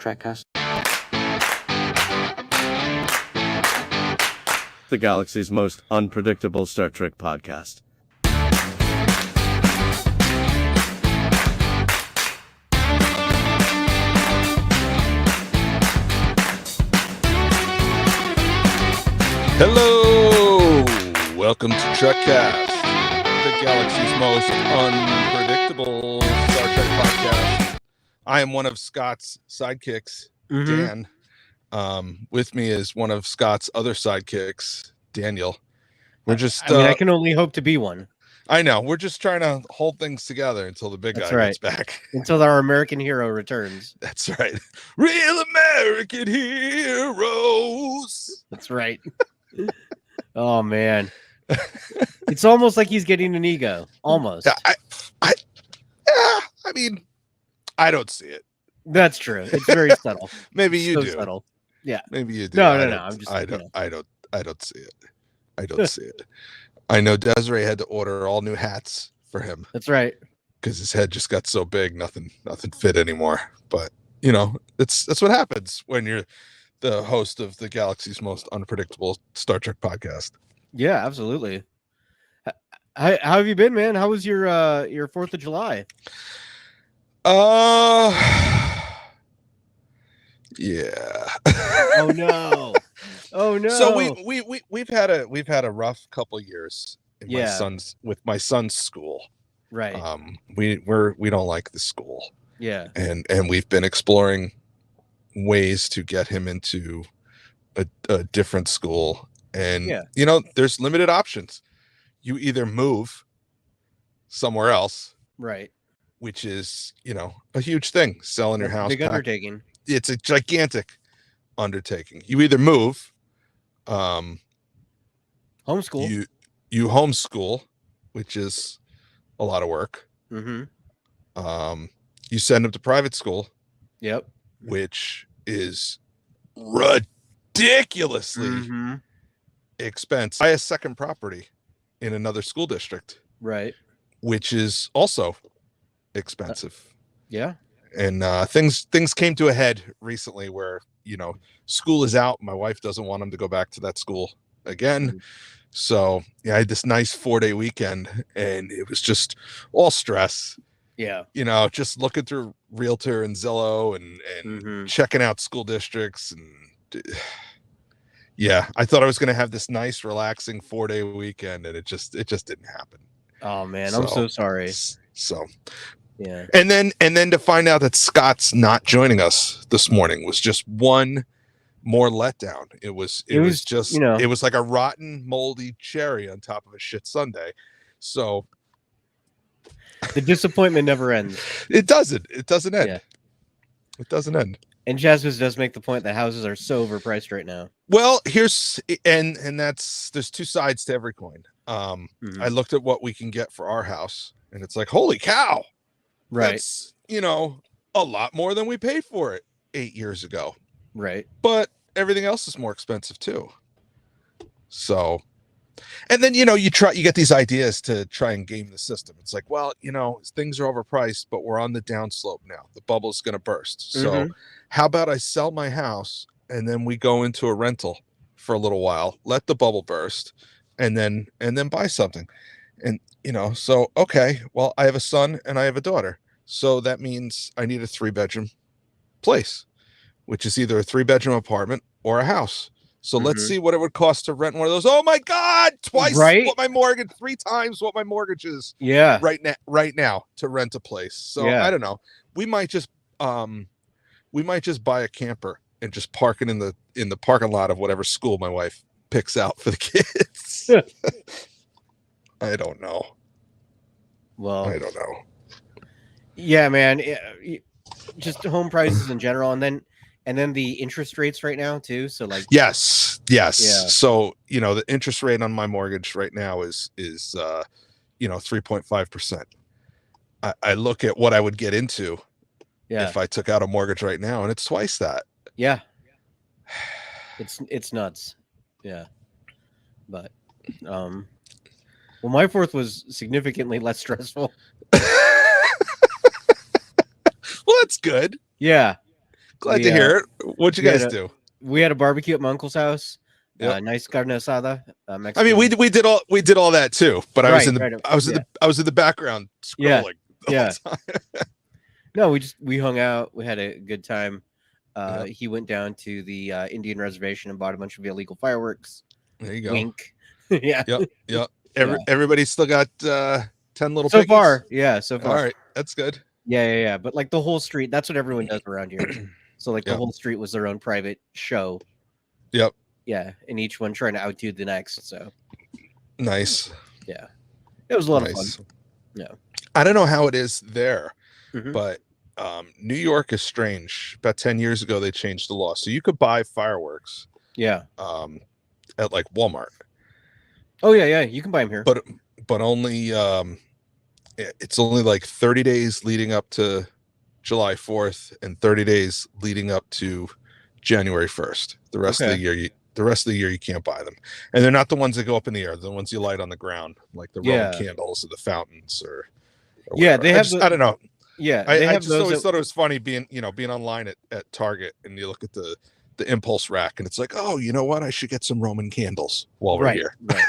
Trekcast. The galaxy's most unpredictable Star Trek podcast. Hello! Welcome to Trekcast, the galaxy's most unpredictable Star Trek podcast. I am one of Scott's sidekicks, Dan. With me is one of Scott's other sidekicks, Daniel. We're just I can only hope to be one. I know. We're just trying to hold things together until the big guy gets back. Until our American hero returns. That's right. Real American heroes. That's right. Oh man. It's almost like he's getting an ego. Almost. I mean, I don't see it. That's true. It's very subtle. Maybe you do. Subtle. Yeah. Maybe you do. No. I'm just. I don't see it. I don't see it. I know Desiree had to order all new hats for him. That's right. Because his head just got so big, nothing fit anymore. But you know, that's what happens when you're the host of the galaxy's most unpredictable Star Trek podcast. Yeah, absolutely. How have you been, man? How was your 4th of July? Yeah. Oh no. So we've had a rough couple years in my son's school. Right. We don't like the school. Yeah. And we've been exploring ways to get him into a different school. And you know, there's limited options. You either move somewhere else, right, which is, you know, a huge thing, selling your house. Big undertaking. It's a gigantic undertaking. You either move, homeschool. You homeschool, which is a lot of work. You send him to private school. Yep. Which is ridiculously expensive. Buy a second property in another school district, right, which is also expensive. Yeah. And things came to a head recently where, you know, school is out. My wife doesn't want him to go back to that school again. So yeah, I had this nice 4-day weekend and it was just all stress. Yeah. You know, just looking through Realtor and Zillow and checking out school districts. And yeah, I thought I was going to have this nice, relaxing 4-day weekend and it just didn't happen. Oh man, I'm so sorry. So yeah. And then to find out that Scott's not joining us this morning was just one more letdown. It was just, you know, it was like a rotten, moldy cherry on top of a shit sundae. So the disappointment never ends. It doesn't end. Yeah. It doesn't end. And Jasmine does make the point that houses are so overpriced right now. Well, there's two sides to every coin. I looked at what we can get for our house and it's like, holy cow. Right. That's, you know, a lot more than we paid for it 8 years ago. Right. But everything else is more expensive too. So, and then, you know, you get these ideas to try and game the system. It's like, well, you know, things are overpriced, but we're on the downslope now. The bubble's going to burst. So how about I sell my house and then we go into a rental for a little while, let the bubble burst and then buy something. And, you know, so, okay, well, I have a son and I have a daughter. So that means I need a 3-bedroom place, which is either a 3-bedroom apartment or a house. So let's see what it would cost to rent one of those. Oh my God, twice what my mortgage, 3 times what my mortgage is. Yeah. Right now to rent a place. So I don't know. We might just buy a camper and just park it in the parking lot of whatever school my wife picks out for the kids. I don't know. Well, I don't know. Yeah, man. Just home prices in general, and then the interest rates right now too. So like, yes. Yeah. So, you know, the interest rate on my mortgage right now is 3.5%. I look at what I would get into if I took out a mortgage right now, and it's twice that. Yeah. It's nuts. Yeah. But well, my 4th was significantly less stressful. Well, that's good. Yeah. Glad to hear it. What'd you guys do? We had a barbecue at my uncle's house. Yep. Nice carne asada. I mean, we did all that too, but I was in the background scrolling the whole time. No, we hung out. We had a good time. He went down to the Indian reservation and bought a bunch of illegal fireworks. There you go. Wink. Yeah. Yep. Everybody's still got 10 little so piggies? far. Yeah, so far. All right, that's good. Yeah. But like the whole street, that's what everyone does around here. So like the whole street was their own private show. Yep. Yeah, and each one trying to outdo the next. So nice. Yeah, it was a lot of fun. Yeah, I don't know how it is there, Mm-hmm. but New York is strange. About 10 years ago, they changed the law, so you could buy fireworks. Yeah. At like Walmart. Oh yeah, you can buy them here, but only it's only like 30 days leading up to July 4th and 30 days leading up to January 1st. The rest of the year you can't buy them, and they're not the ones that go up in the air. They're the ones you light on the ground, like the Roman candles or the fountains or yeah, they have. I don't know. Yeah, I just always thought it was funny being online at Target and you look at the impulse rack and it's like, oh, you know what? I should get some Roman candles while we're here. Right.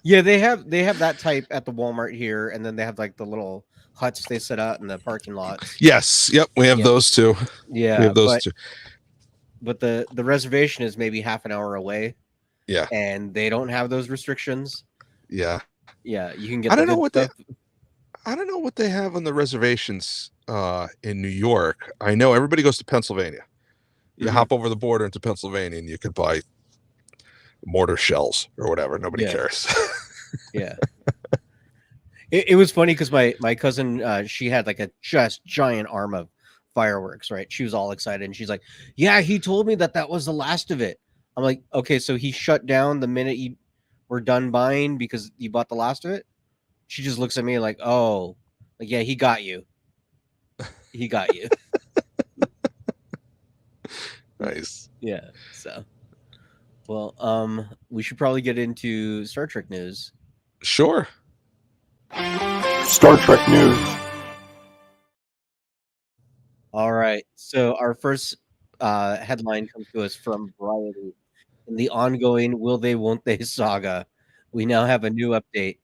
Yeah, they have that type at the Walmart here, and then they have like the little huts they set out in the parking lots. Yes. Yep. We have those too. Yeah. We have those too. But the reservation is maybe half an hour away. Yeah. And they don't have those restrictions. Yeah. Yeah. You can get I don't know what they have on the reservations in New York. I know everybody goes to Pennsylvania. You hop over the border into Pennsylvania and you could buy mortar shells or whatever. Nobody cares. Yeah. It was funny because my cousin, she had like a just giant arm of fireworks, right? She was all excited and she's like, yeah, he told me that was the last of it. I'm like, okay, so he shut down the minute you were done buying because you bought the last of it? She just looks at me like, oh, like, yeah, he got you. He got you. Nice. Yeah. So, well, we should probably get into Star Trek news. Sure. Star Trek news. All right. So our first headline comes to us from Variety. In the ongoing Will They Won't They saga, we now have a new update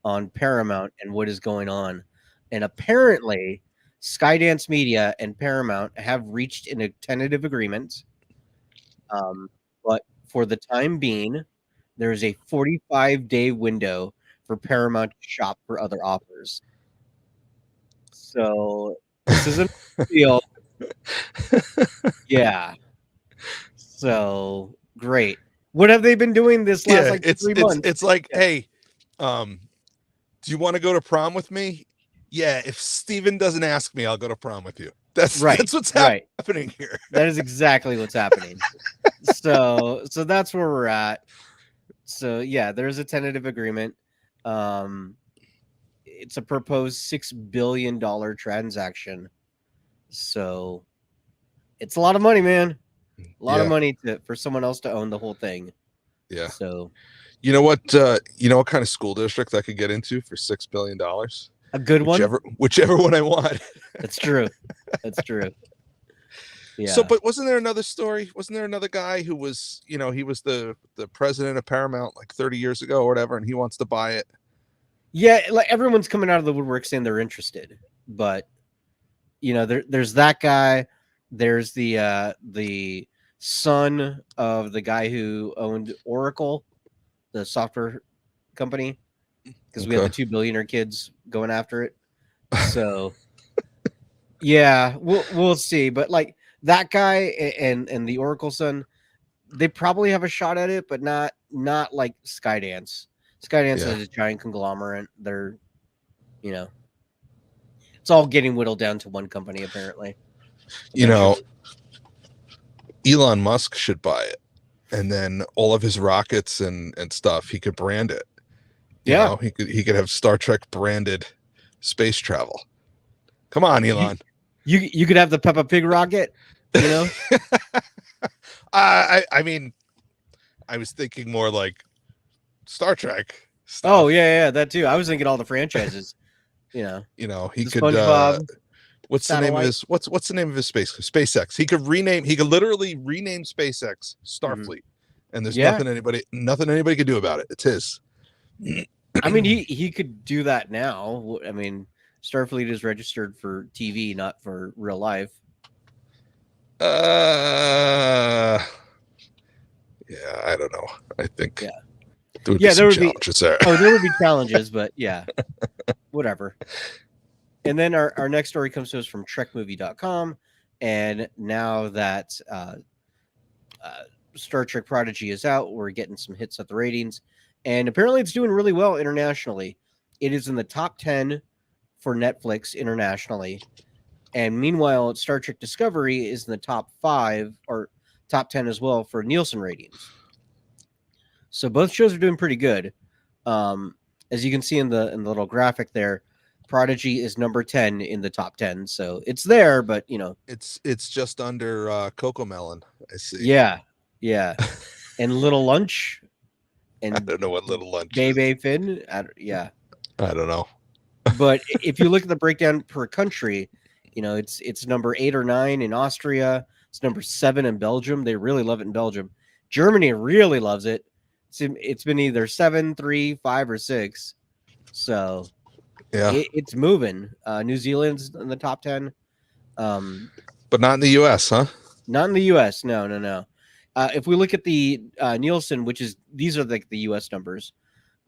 on Paramount and what is going on. And apparently, Skydance Media and Paramount have reached a tentative agreement. But for the time being, there is a 45-day window for Paramount to shop for other offers. So this isn't a deal. Yeah. So great. What have they been doing this last 3 months? It's like, hey, do you want to go to prom with me? Yeah, if Steven doesn't ask me, I'll go to prom with you. That's what's happening here. That is exactly what's happening. So that's where we're at. So yeah, there's a tentative agreement. It's a proposed $6 billion transaction. So it's a lot of money, man. A lot of money for someone else to own the whole thing. Yeah. So you know what kind of school district I could get into for $6 billion? A good one? Whichever one I want. That's true. That's true. Yeah. So, but wasn't there another story? Wasn't there another guy who was, he was the president of Paramount like 30 years ago or whatever, and he wants to buy it? Yeah, like everyone's coming out of the woodwork saying they're interested, but there's that guy. There's the son of the guy who owned Oracle, the software company, because we have the 2 billionaire kids going after it. So yeah, we'll see. But like that guy and the Oracle son, they probably have a shot at it, but not like Skydance. Skydance is a giant conglomerate. They're, it's all getting whittled down to one company apparently. Elon Musk should buy it, and then all of his rockets and stuff, he could brand it. He could have Star Trek branded space travel. Come on, Elon. You could have the Peppa Pig rocket. I mean, I was thinking more like Star Trek stuff. Oh yeah, that too. I was thinking all the franchises. He could SpongeBob. What's the name of his what's the name of his SpaceX? He could literally rename SpaceX Starfleet. And there's nothing anybody can do about it. It's his. I mean, he could do that now. I mean, Starfleet is registered for TV, not for real life. Yeah, I don't know. I think there would be some challenges there. Oh, there would be challenges, but yeah, whatever. And then our next story comes to us from trekmovie.com. And now that Star Trek Prodigy is out, we're getting some hits at the ratings. And apparently it's doing really well internationally. It is in the top 10 for Netflix internationally. And meanwhile, Star Trek Discovery is in the top 5 or top 10 as well for Nielsen ratings. So both shows are doing pretty good. As you can see in the little graphic there, Prodigy is number 10 in the top 10. So it's there, but it's just under Cocomelon. I see. Yeah. And Little Lunch. And I don't know what Little Lunch Bebe Finn. I don't know. But if you look at the breakdown per country, it's number 8 or 9 in Austria. It's number 7 in Belgium. They really love it in Belgium. Germany really loves it. It's been either 7, 3, 5, or 6. So it's moving. New Zealand's in the top 10. But not in the US, huh? Not in the US. No. If we look at the Nielsen, these are the US numbers.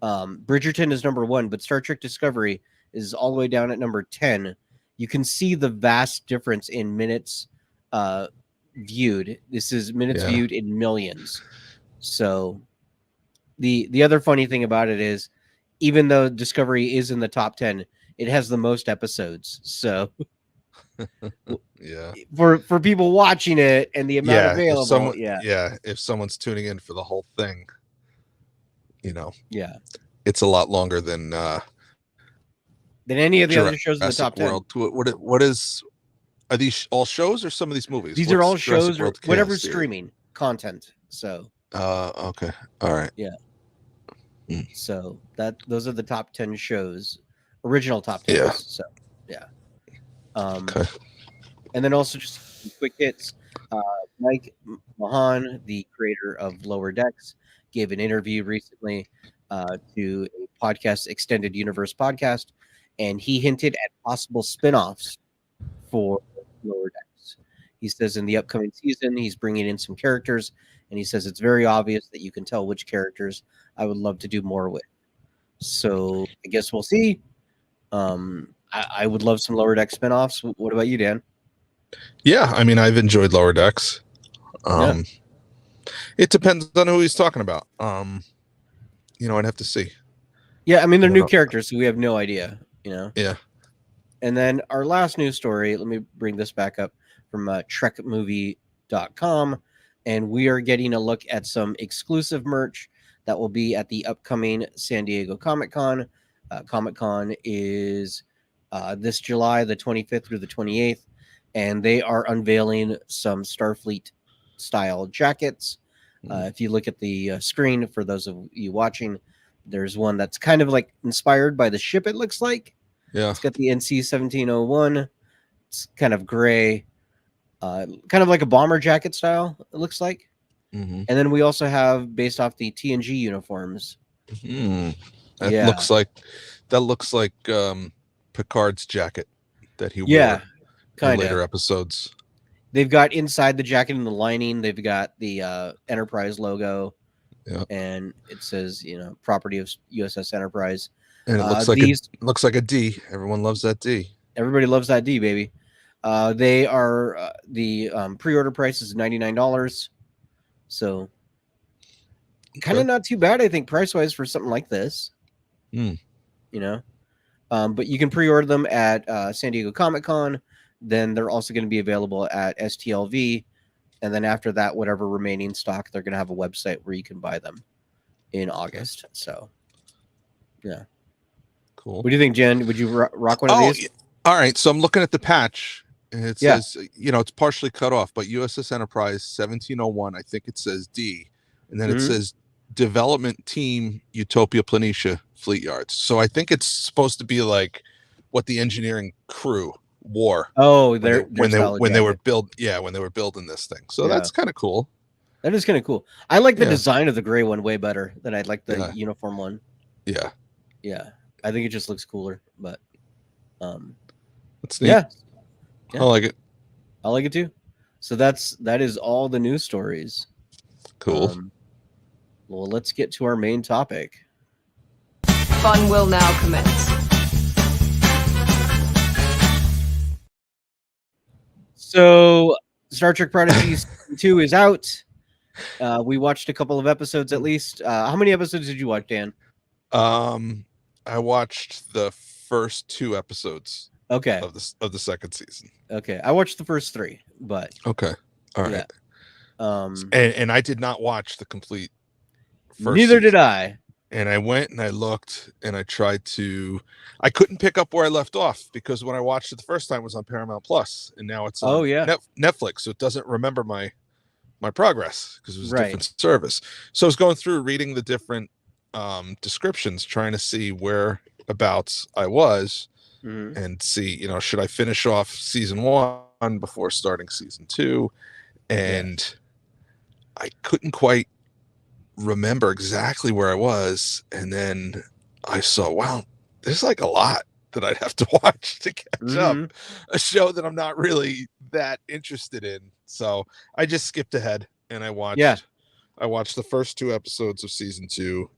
Bridgerton is number 1, but Star Trek Discovery is all the way down at number 10. You can see the vast difference in minutes viewed. This is minutes viewed in millions. So the other funny thing about it is, even though Discovery is in the top 10, it has the most episodes. So for people watching it and the amount available, if someone's tuning in for the whole thing, it's a lot longer than any of the other shows in the top 10. What is? Are these all shows or some of these movies? These are all shows or whatever's streaming content. So. Okay. All right. Yeah. So those are the top 10 shows, original top 10. Yeah. So yeah. Okay. And then also just quick hits. Mike Mahan, the creator of Lower Decks, gave an interview recently to a podcast, Extended Universe podcast, and he hinted at possible spin-offs for Lower Decks. He says in the upcoming season, he's bringing in some characters, and he says it's very obvious that you can tell which characters I would love to do more with. So I guess we'll see. I would love some Lower Decks spin-offs. What about you, Dan? Yeah, I mean, I've enjoyed Lower Decks. It depends on who he's talking about. I'd have to see. Yeah, I mean, they're new characters, so we have no idea, Yeah. And then our last news story, let me bring this back up from trekmovie.com, and we are getting a look at some exclusive merch that will be at the upcoming San Diego Comic-Con. Comic-Con is this July, the 25th through the 28th, and they are unveiling some Starfleet-style jackets. If you look at the screen, for those of you watching, there's one that's kind of like inspired by the ship, it looks like. Yeah. It's got the NC 1701. It's kind of gray, kind of like a bomber jacket style, it looks like. Mm-hmm. And then we also have, based off the TNG uniforms. That looks like Picard's jacket that he wore in later episodes. They've got inside the jacket in the lining, they've got the Enterprise logo. Yeah. And it says, property of USS Enterprise. And it looks like a D. Everyone loves that D. Everybody loves that D, baby. They are the pre-order price is $99. So kind of not too bad, I think, price-wise for something like this. But you can pre-order them at San Diego Comic-Con. Then they're also going to be available at STLV. And then after that, whatever remaining stock, they're going to have a website where you can buy them in August. So, yeah. Cool. What do you think, Jen? Would you rock one of these? All right. So I'm looking at the patch, and it says, it's partially cut off, but USS Enterprise 1701, I think it says D. And then it says Development Team Utopia Planitia Fleet Yards. So I think it's supposed to be like what the engineering crew war. Oh, when they're when they were nostalgic. when they were building this thing. So Yeah. that's kind of cool. That is kind of cool. I like the Yeah. design of the gray one way better than I like the Yeah. uniform one. Yeah, Yeah, I think it just looks cooler. But that's neat. yeah, I like it. I like it too. So that is all the news stories. Cool. Well, let's get to our main topic. Fun will now commence. So, Star Trek Prodigy Season 2 is out. We watched a couple of episodes at least. How many episodes did you watch, Dan? I watched the first 2 episodes Okay. of the second season. Okay. I watched the first 3, but Okay. All right. yeah. And I did not watch the complete first Neither season. did I. And I went and I looked and I couldn't pick up where I left off because when I watched it the first time it was on Paramount Plus and now it's on Netflix, so it doesn't remember my progress because it was a different service. So I was going through reading the different descriptions trying to see whereabouts I was and see, should I finish off season 1 before starting season 2? And I couldn't quite remember exactly where I was, and then I saw, wow, there's like a lot that I'd have to watch to catch up, a show that I'm not really that interested in. So I just skipped ahead and I watched the first 2 episodes of season 2,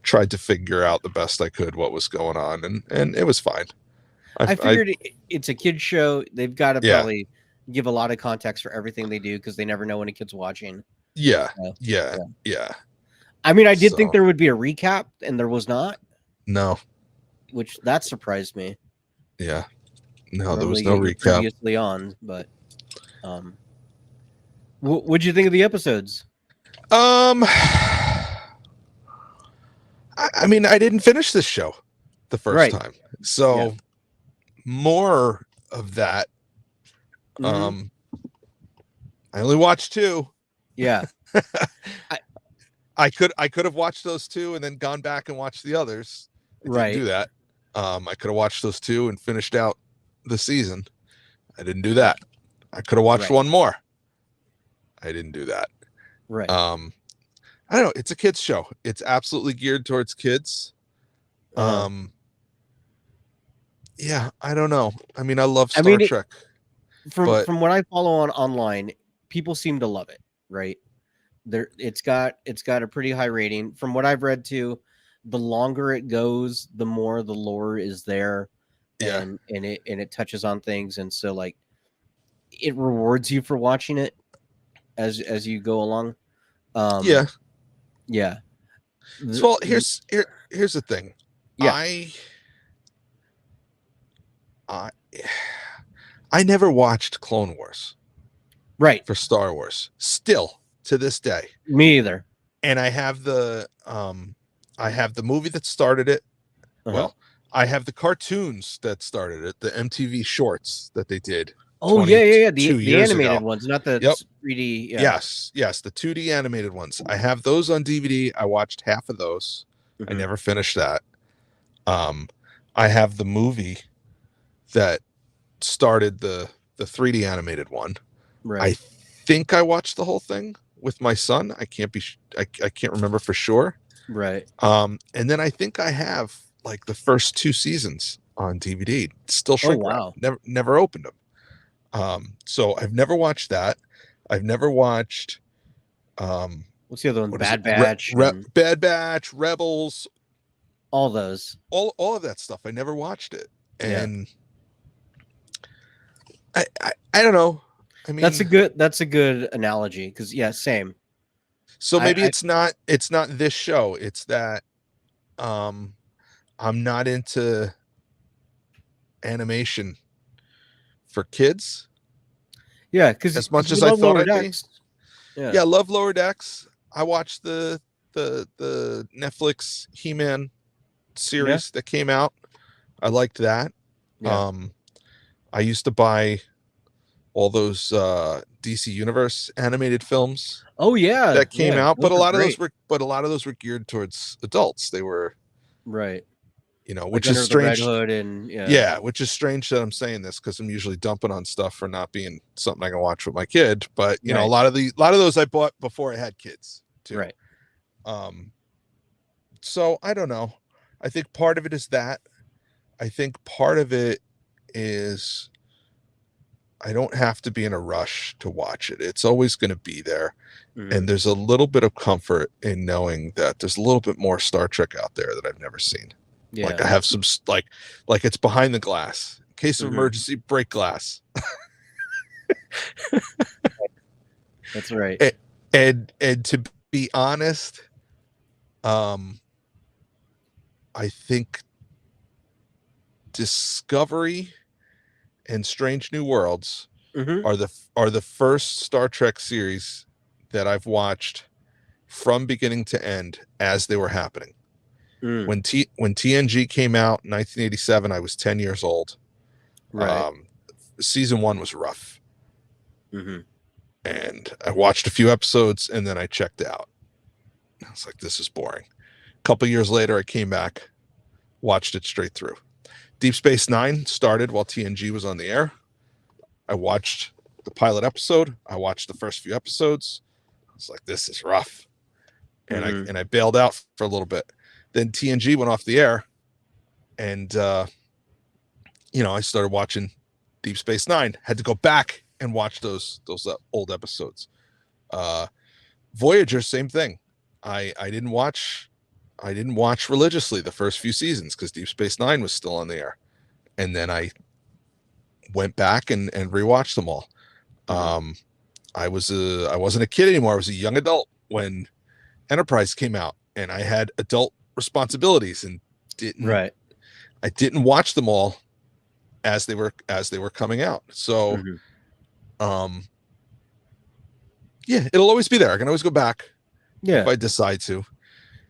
tried to figure out the best I could what was going on, and it was fine. I figured it's a kid's show. They've got to probably give a lot of context for everything they do because they never know when a kid's watching. Yeah. I mean, I did think there would be a recap, and there was not. No. Which that surprised me. Yeah. No, there was no recap. Previously on, but what'd you think of the episodes? I mean, I didn't finish this show the first time, so more of that. I only watched 2. Yeah. I could have watched those 2 and then gone back and watched the others. I didn't do that. I could have watched those 2 and finished out the season. I didn't do that. I could have watched one more. I didn't do that. Right. I don't know. It's a kids show. It's absolutely geared towards kids. Yeah, I don't know. I mean, I love Star Trek. From what I follow online, people seem to love it, right? It's got a pretty high rating. From what I've read too, the longer it goes, the more the lore is there. And it touches on things, and so like it rewards you for watching it as you go along. Yeah. So here's the thing. Yeah. I never watched Clone Wars. Right. For Star Wars. Still to this day. Me either. And I have the movie that started it. Well, I have the cartoons that started it, the MTV shorts that they did. Oh, yeah. The animated ones, not the 3D. Yeah. Yes, the 2D animated ones. I have those on DVD. I watched half of those. I never finished that. I have the movie that started the 3D animated one. Right. I think I watched the whole thing with my son. I can't remember for sure. Right. And then I think I have like the first 2 seasons on DVD. Still shrink wrap. Never opened them. So I've never watched that. I've never watched what's the other one? Bad Batch. Bad Batch, Rebels. All those. All of that stuff. I never watched it. And I don't know. I mean, that's a good analogy because same. So maybe it's not this show. It's that I'm not into animation for kids. Yeah, because as much as I thought I'd be. Yeah, I love Lower Decks. I watched the Netflix He-Man series that came out. I liked that. Yeah. I used to buy all those DC Universe animated films. Oh yeah, that came out, but a lot of those were geared towards adults. They were right. which Under is the Red strange. Hood and Yeah, which is strange that I'm saying this because I'm usually dumping on stuff for not being something I can watch with my kid. But Right. a lot of those I bought before I had kids too. Right. So I don't know. I think part of it is that. I think part of it is I don't have to be in a rush to watch it. It's always going to be there. And there's a little bit of comfort in knowing that there's a little bit more Star Trek out there that I've never seen. Yeah. Like I have some like it's behind the glass. In case of emergency, break glass. That's right. And to be honest, I think Discovery and Strange New Worlds are the first Star Trek series that I've watched from beginning to end as they were happening. When TNG came out in 1987, I was 10 years old. Right. Season 1 was rough. And I watched a few episodes and then I checked out. I was like, this is boring. A couple years later, I came back, watched it straight through. Deep Space Nine started while TNG was on the air. I watched the pilot episode. I watched the first few episodes. I was like, this is rough. And I bailed out for a little bit. Then TNG went off the air, and I started watching Deep Space Nine. Had to go back and watch those old episodes. Voyager, same thing. I didn't watch religiously the first few seasons because Deep Space Nine was still on the air, and then I went back and rewatched them all. I wasn't a kid anymore. I was a young adult when Enterprise came out, and I had adult responsibilities and I didn't watch them all as they were coming out. So it'll always be there. I can always go back if I decide to.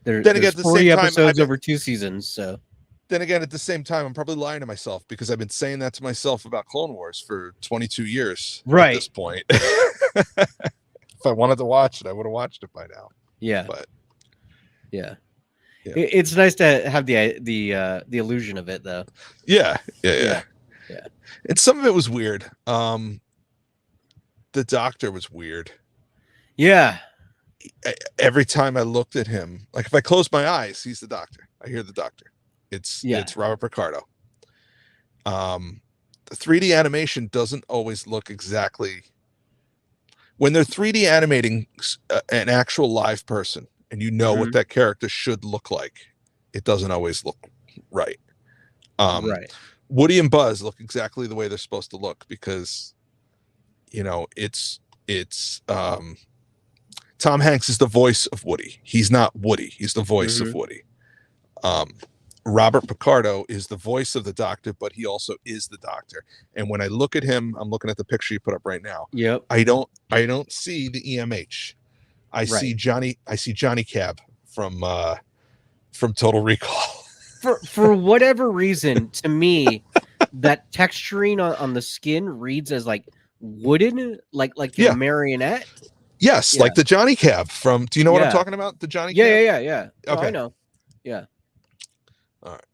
Then again, there's at the 40 same time, episodes over 2 seasons. So then again, at the same time, I'm probably lying to myself because I've been saying that to myself about Clone Wars for 22 years at this point. If I wanted to watch it, I would have watched it by now. Yeah. But yeah. It's nice to have the illusion of it, though. Yeah. And some of it was weird. The Doctor was weird. Yeah. Every time I looked at him, like if I close my eyes, he's the Doctor. I hear the Doctor. It's Robert Picardo. The 3D animation doesn't always look exactly. When they're 3D animating an actual live person, and you know what that character should look like, it doesn't always look right. Woody and Buzz look exactly the way they're supposed to look because, it's Tom Hanks is the voice of Woody. He's not Woody. He's the voice of Woody. Robert Picardo is the voice of the Doctor, but he also is the Doctor. And when I look at him, I'm looking at the picture you put up right now. Yep. I don't see the EMH. I see Johnny Cab from Total Recall. For whatever reason, to me, that texturing on the skin reads as like wooden, like a marionette. Yes, like the Johnny Cab from. Do you know what I'm talking about? The Johnny Cab? Yeah. Okay. Oh, I know. Yeah. All right.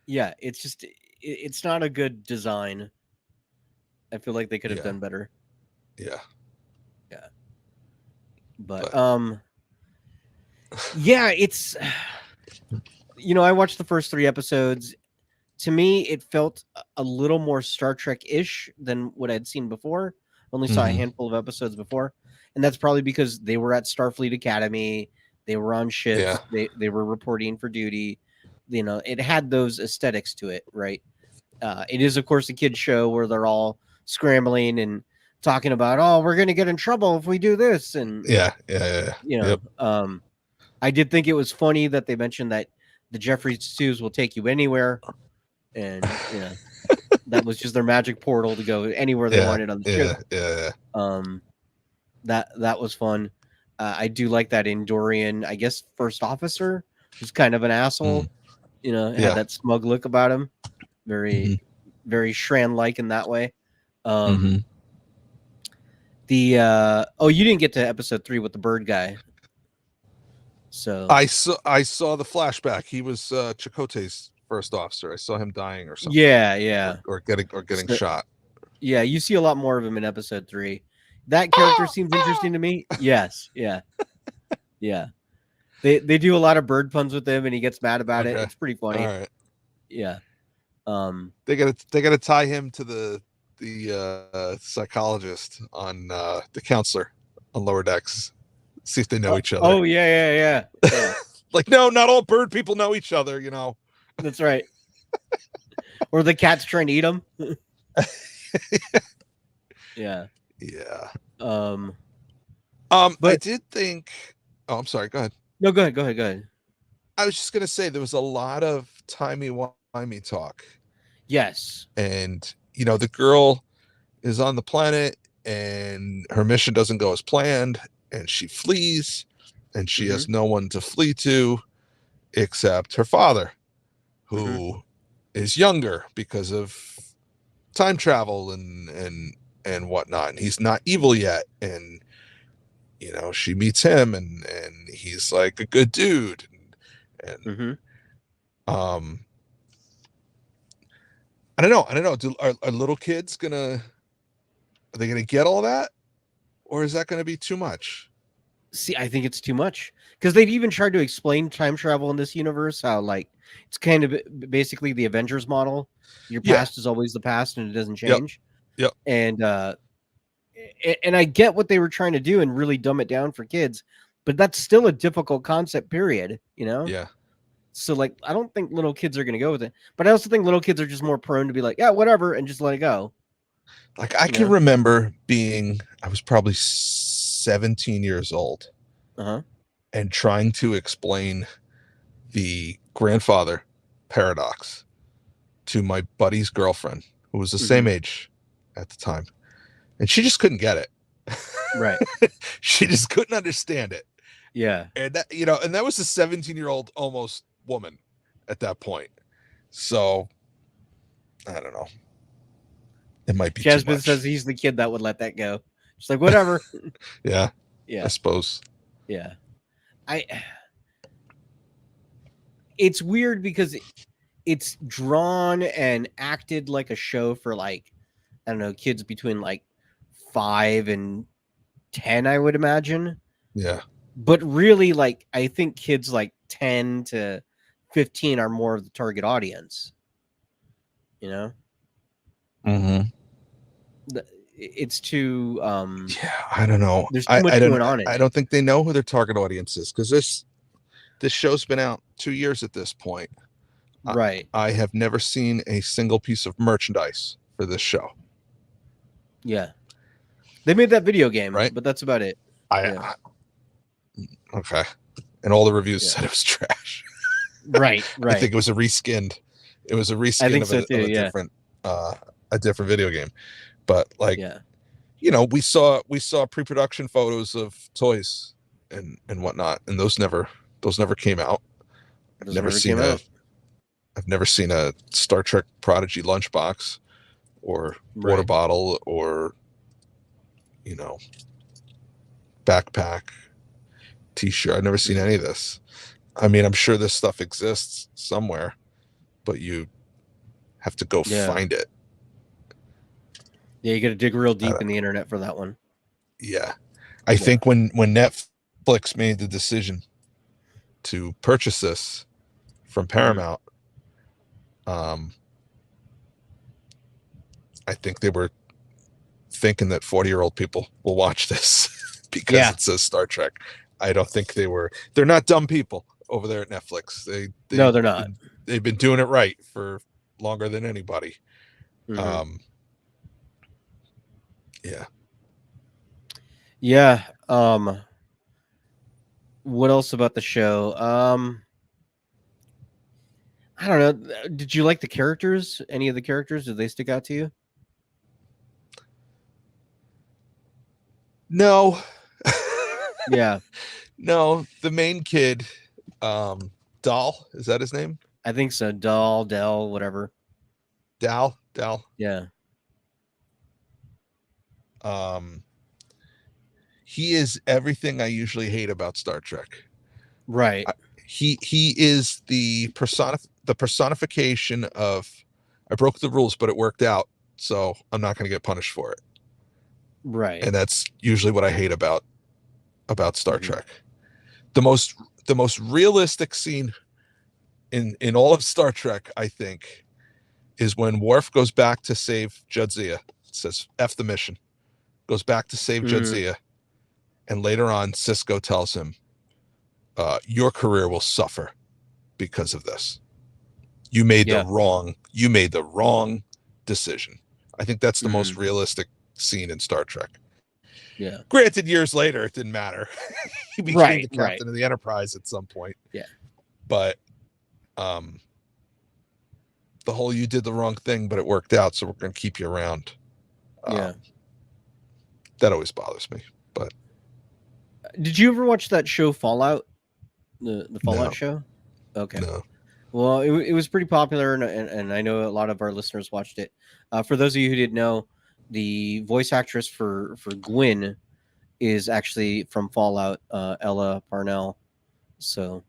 Yeah, it's just it's not a good design. I feel like they could have done better. Yeah. But it's I watched the first 3 episodes. To me, it felt a little more Star Trek-ish than what I'd seen before. Only saw a handful of episodes before, and that's probably because they were at Starfleet Academy. They were on ships. They were reporting for duty. It had those aesthetics to it, right? It is, of course, a kid's show where they're all scrambling and talking about, oh, we're going to get in trouble if we do this. And I did think it was funny that they mentioned that the Jeffrey stews will take you anywhere. And, that was just their magic portal to go anywhere they wanted on the ship. That was fun. I do like that Andorian, I guess, first officer, who's kind of an asshole. Had that smug look about him. Very, very Shran-like in that way. You didn't get to episode 3 with the bird guy. So I saw the flashback. He was Chakotay's first officer. I saw him dying or something. Yeah. Or getting So- shot. Yeah, you see a lot more of him in episode 3. That character seems interesting to me. Yes, yeah. They do a lot of bird puns with him, and he gets mad about it. Okay. It's pretty funny. All right. Yeah. They gotta tie him to the psychologist on the counselor on Lower Decks. See if they know each other. Oh yeah. Like, no, not all bird people know each other, you know. That's right. Or the cat's trying to eat him. Yeah. Yeah. But I did think. Oh, I'm sorry. Go ahead. no, go ahead. I was just gonna say there was a lot of timey-wimey talk, Yes. and you know the girl is on the planet, and her mission doesn't go as planned, and she flees, and she has no one to flee to, except her father, who is younger because of time travel and whatnot. And he's not evil yet, and you know she meets him, and he's like a good dude, and I don't know. Are little kids are they gonna get all that, or is that gonna be too much? See, I think it's too much because they've even tried to explain time travel in this universe. How like it's kind of basically the Avengers model. Your past is always the past, and it doesn't change. Yep. And I get what they were trying to do and really dumb it down for kids, but that's still a difficult concept. Period. You know. Yeah. So like, I don't think little kids are going to go with it, but I also think little kids are just more prone to be like, yeah, whatever, and just let it go. Like I can remember I was probably 17 years old, and trying to explain the grandfather paradox to my buddy's girlfriend, who was the same age at the time, and she just couldn't get it. Right. She just couldn't understand it. Yeah. And that, you know, and that was a 17-year-old almost woman at that point. So I don't know. It might be Jasmine too much. says he's the kid that would let that go. Just like, whatever. Yeah. Yeah. I suppose. Yeah. It's weird because it's drawn and acted like a show for like, I don't know, kids between like 5 and 10, I would imagine. Yeah. But really, like, I think kids like 10 to 15 are more of the target audience. You know? It's too yeah, I don't know. There's too much going on in I it. don't think they know who their target audience is, because this show's been out 2 years at this point. Right. I have never seen a single piece of merchandise for this show. Yeah. They made that video game, right? But that's about it. Okay. And all the reviews said it was trash. Right. I think it was a reskinned. It was a reskin of a different video game. But like, you know, we saw pre-production photos of toys and whatnot, and those never came out. I've never seen a Star Trek Prodigy lunchbox or water bottle or, you know, backpack, t-shirt. I've never seen any of this. I mean, I'm sure this stuff exists somewhere, but you have to go find it. Yeah, you got to dig real deep in the internet for that one. Yeah. I think when Netflix made the decision to purchase this from Paramount, I think they were thinking that 40-year-old people will watch this because it says Star Trek. I don't think they're not dumb people over there at Netflix. No, they're not. They've been doing it right for longer than anybody. Yeah. What else about the show? I don't know. Did you like the characters? Any of the characters? Did they stick out to you? No. Yeah. No, the main kid, Dahl, is that his name? I think so. Dell, whatever. Dal. Yeah. He is everything I usually hate about Star Trek. Right. he is the personification of I broke the rules, but it worked out, so I'm not going to get punished for it. Right. And that's usually what I hate about Star Mhm. Trek. The most realistic scene in all of Star Trek, I think, is when Worf goes back to save Jadzia. It says F the mission. Goes back to save Jadzia, and later on Cisco tells him, your career will suffer because of this. You made the wrong decision. I think that's the most realistic scene in Star Trek. Yeah. Granted, years later, it didn't matter. He became the captain of the Enterprise at some point. Yeah. But the whole you did the wrong thing, but it worked out, so we're going to keep you around. Yeah. That always bothers me. But did you ever watch that show Fallout? The Fallout No. show? Okay. no. Well, it was pretty popular, and I know a lot of our listeners watched it. For those of you who didn't know, the voice actress for Gwyn is actually from Fallout, Ella Parnell. So,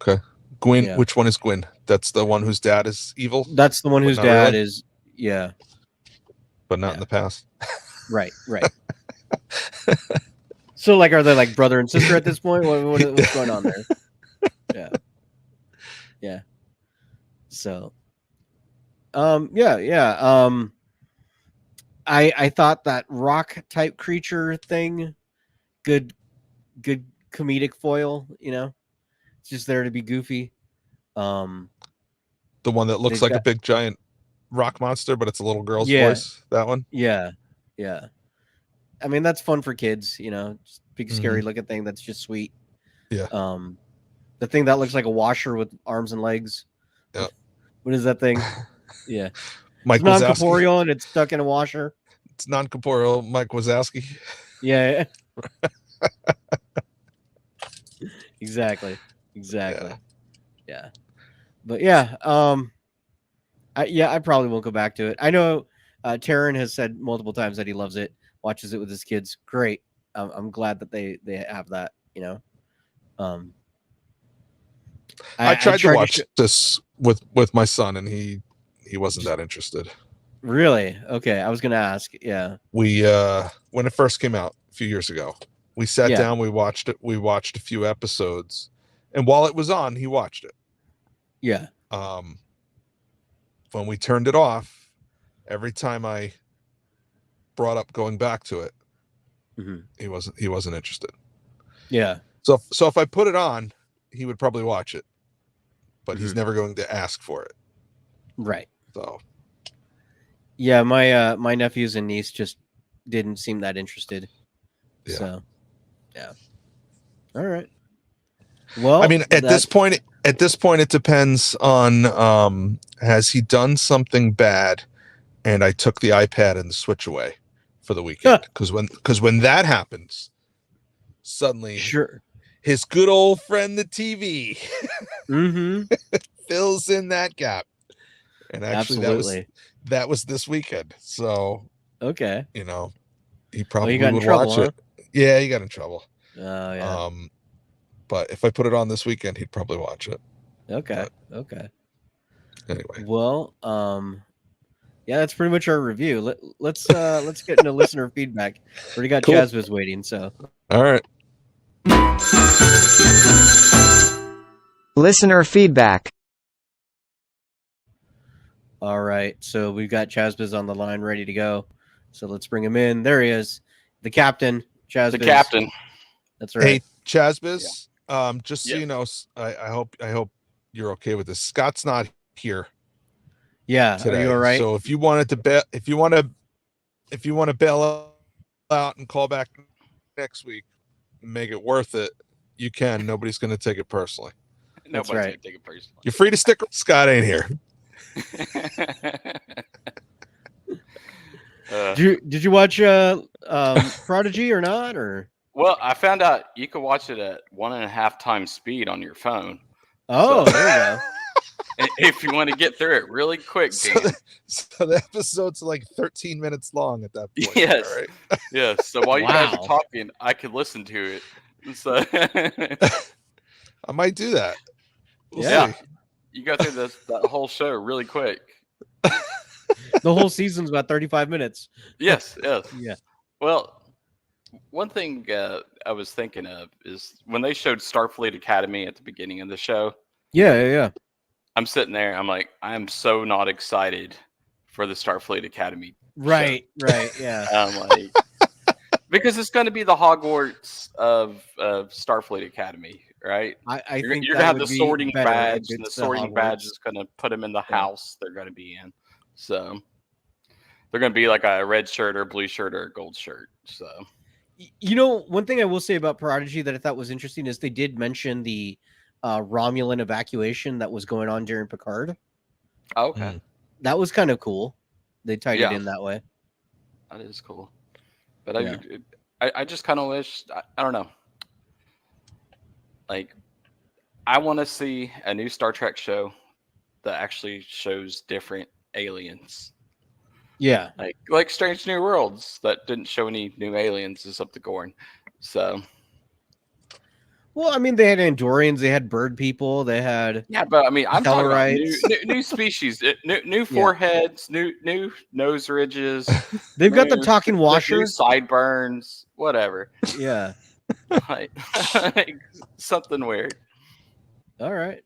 Okay. Gwyn, Yeah. which one is Gwyn? That's the one whose dad is evil, that's the one But whose not dad really? is. Yeah. but not Yeah. in the past. Right. So, like, are they like brother and sister at this point? What's going on there? Yeah. So, yeah. I thought that rock type creature thing, good comedic foil. It's just there to be goofy. The one that looks They've like a got- big giant rock monster, but it's a little girl's Yeah. voice. That one. Yeah. I mean, that's fun for kids. Just big scary looking thing that's just sweet. Yeah. The thing that looks like a washer with arms and legs. Yeah. What is that thing? Yeah. Mike It's Wazowski. non-corporeal and it's stuck in a washer. It's non-corporeal. Mike Wazowski. Yeah. Exactly. Yeah. But yeah, I probably won't go back to it. I know Taryn has said multiple times that he loves it, watches it with his kids. Great. I'm glad that they have that. I tried to watch this with my son, and he wasn't that interested. Really? Okay, I was gonna ask. Yeah. We when it first came out a few years ago, we sat Yeah. down, we watched it. We watched a few episodes, and while it was on, he watched it. Yeah. When we turned it off, every time I brought up going back to it, he wasn't interested. Yeah. So if I put it on, he would probably watch it, but he's never going to ask for it. Right. So Yeah, my nephews and niece just didn't seem that interested. Yeah. So, yeah. All right. Well, I mean, at this point, it depends on has he done something bad, and I took the iPad and the Switch away for the weekend, because when that happens, suddenly sure. his good old friend the TV Mm-hmm. fills in that gap. And actually, Absolutely. that was this weekend. So Okay. he probably got in would trouble, watch huh? it. Yeah, he got in trouble. Oh yeah. But if I put it on this weekend, he'd probably watch it. Okay. Okay. Anyway, Well, yeah, that's pretty much our review. Let's get into listener feedback. We already got Cool. Jasmine waiting, so all right. Listener feedback. all right. So we've got Chazbiz on the line ready to go. So let's bring him in. There he is. The captain, Chazbiz. The captain. That's right. Hey, Chazbiz. Just so Yeah. you know, I hope you're okay with this. Scott's not here Yeah. today. Are you all right? So if you want to bail out and call back next week and make it worth it, you can. Nobody's going to take it personally. That's Nobody's right. gonna take it personally. You're free to stick. Scott ain't here. Did you watch Prodigy or not? Or Well, I found out you can watch it at 1.5 times speed on your phone. oh, So- there you go. If you want to get through it really quick, So Dan. the episode's like 13 minutes long at that point. Yes. all right? Yeah. So while you guys Wow. are talking, I could listen to it. So I might do that. We'll Yeah. see. You go through that whole show really quick. The whole season's about 35 minutes. Yes, yes. Yeah. Well, one thing I was thinking of is when they showed Starfleet Academy at the beginning of the show. Yeah. I'm sitting there. I'm like, I am so not excited for the Starfleet Academy. Right. Yeah. I'm like, because it's going to be the Hogwarts of Starfleet Academy, right? I You're think going to that have would the be sorting better if badge, and the it's sorting badge Hogwarts. is going to put them in the Yeah. house they're going to be in. So they're going to be like a red shirt or blue shirt or a gold shirt. So, You know, one thing I will say about Prodigy that I thought was interesting is they did mention the Romulan evacuation that was going on during Picard. okay. That was kind of cool. They tied it Yeah. in that way. That is cool. But Yeah. I just kind of wish, I don't know. Like, I want to see a new Star Trek show that actually shows different aliens. Yeah. Like Strange New Worlds that didn't show any new aliens except the Gorn. So Well, I mean, they had Andorians, they had bird people, they had yeah, but I mean, I'm talking about Tellarites. new species, new foreheads, new nose ridges. They've got the new- talking washer. new sideburns, whatever. Yeah. like something weird. All right.